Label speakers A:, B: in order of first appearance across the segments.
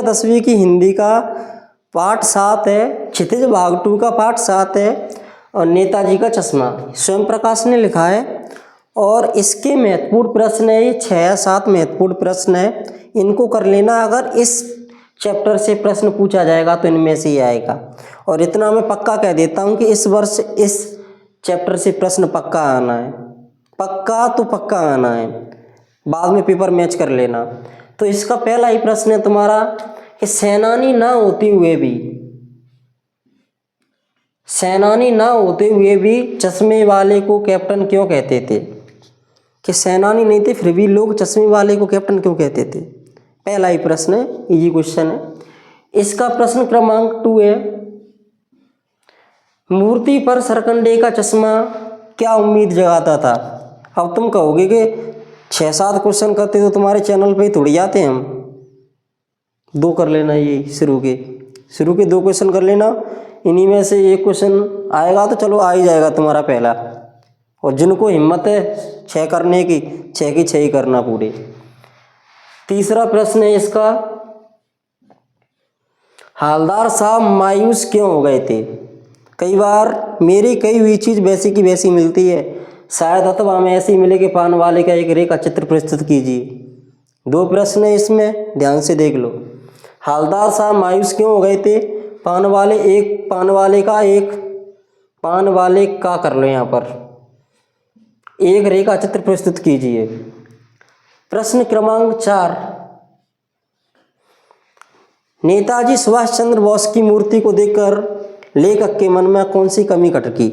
A: 10वीं की हिंदी का पाठ 7 है, क्षितिज भाग 2 का पाठ 7 है और नेताजी का चश्मा स्वयं प्रकाश ने लिखा है। और इसके महत्वपूर्ण प्रश्न है, ये 6 या 7 महत्वपूर्ण प्रश्न है, इनको कर लेना। अगर इस चैप्टर से प्रश्न पूछा जाएगा तो इनमें से ही आएगा। और इतना मैं पक्का कह देता हूँ कि इस वर्ष इस चैप्टर से प्रश्न पक्का आना है, पक्का तो पक्का आना है, बाद में पेपर मैच कर लेना। तो इसका पहला ही प्रश्न है तुम्हारा कि सेनानी ना होते हुए भी चश्मे वाले को कैप्टन क्यों कहते थे? कि सेनानी नहीं थे फिर भी लोग चश्मे वाले को कैप्टन क्यों कहते थे? पहला ही प्रश्न है, इजी क्वेश्चन है। इसका प्रश्न क्रमांक 2 है, मूर्ति पर सरकंडे का चश्मा क्या उम्मीद जगाता था? अब तुम कहोगे कि 6-7 क्वेश्चन करते तो तुम्हारे चैनल पे थोड़ी आते हम। 2 कर लेना, ये शुरू के 2 क्वेश्चन कर लेना, इन्हीं में से एक क्वेश्चन आएगा तो चलो आ ही जाएगा तुम्हारा पहला। और जिनको हिम्मत है 6 करने की, 6 की 6 ही करना पूरे। तीसरा प्रश्न है इसका, हवलदार साहब मायूस क्यों हो गए थे? कई बार मेरी कई हुई चीज़ वैसी की वैसी मिलती है, शायद अथवा हमें ऐसी मिले कि पान वाले का एक रेखा चित्र प्रस्तुत कीजिए। 2 प्रश्न है इसमें, ध्यान से देख लो। हवलदार साहब मायूस क्यों हो गए थे? पान वाले का कर लो, यहाँ पर एक रेखा चित्र प्रस्तुत कीजिए। प्रश्न क्रमांक 4, नेताजी सुभाष चंद्र बोस की मूर्ति को देखकर लेखक के मन में कौन सी कमी खटकी?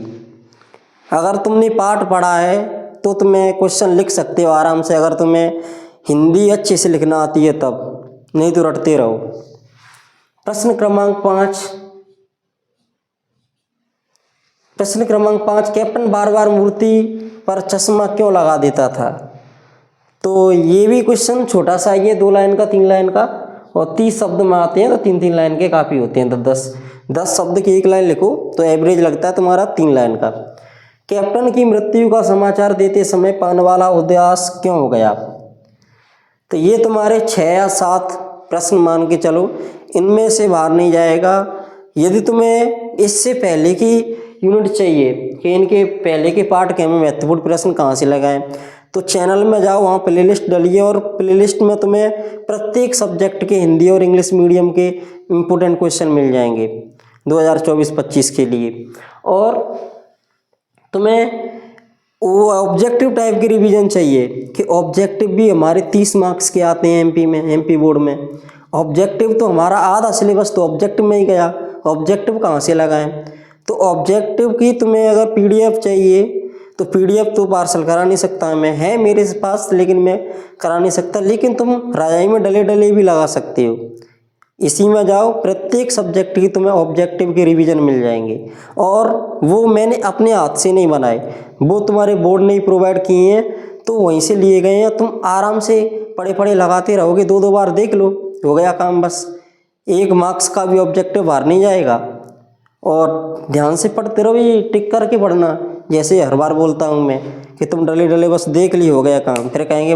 A: अगर तुमने पाठ पढ़ा है तो तुम्हें क्वेश्चन लिख सकते हो आराम से, अगर तुम्हें हिंदी अच्छे से लिखना आती है तब, नहीं तो रटते रहो। प्रश्न क्रमांक 5, कैप्टन बार बार मूर्ति पर चश्मा क्यों लगा देता था? तो ये भी क्वेश्चन छोटा सा ही है, 2 लाइन का, 3 लाइन का, और 30 शब्द में आते हैं तो 3-3 लाइन के काफ़ी होते हैं। तो 10 शब्द की 1 लाइन लिखो तो एवरेज लगता है तुम्हारा 3 लाइन का। कैप्टन की मृत्यु का समाचार देते समय पान वाला उदास क्यों हो गया? तो ये तुम्हारे 6 या 7 प्रश्न मान के चलो, इनमें से बाहर नहीं जाएगा। यदि तुम्हें इससे पहले की यूनिट चाहिए कि इनके पहले के पार्ट के हमें महत्वपूर्ण प्रश्न कहाँ से लगाएं, तो चैनल में जाओ, वहाँ प्लेलिस्ट डलिए और प्लेलिस्ट में तुम्हें प्रत्येक सब्जेक्ट के हिंदी और इंग्लिश मीडियम के इम्पोर्टेंट क्वेश्चन मिल जाएंगे 2024-25 के लिए। और तुम्हें वो ऑब्जेक्टिव टाइप की रिवीजन चाहिए कि ऑब्जेक्टिव भी हमारे 30 मार्क्स के आते हैं एमपी बोर्ड में। ऑब्जेक्टिव तो हमारा आधा सिलेबस तो ऑब्जेक्टिव में ही गया, ऑब्जेक्टिव कहाँ से लगाएं? तो ऑब्जेक्टिव की तुम्हें अगर PDF चाहिए तो PDF तो पार्सल करा नहीं सकता मैं, है मेरे पास, लेकिन मैं करा नहीं सकता। लेकिन तुम रजाई में डले भी लगा सकते हो। इसी में जाओ, प्रत्येक सब्जेक्ट की तुम्हें ऑब्जेक्टिव के रिवीजन मिल जाएंगे। और वो मैंने अपने हाथ से नहीं बनाए, वो तुम्हारे बोर्ड ने ही प्रोवाइड किए हैं, तो वहीं से लिए गए हैं। तुम आराम से पढ़े लगाते रहोगे, 2-2 बार देख लो, हो गया काम बस। 1 मार्क्स का भी ऑब्जेक्टिव बाहर नहीं जाएगा। और ध्यान से पढ़ते रहो, ये टिक करके पढ़ना, जैसे हर बार बोलता हूँ मैं कि तुम डले बस देख ली, हो गया काम। फिर कहेंगे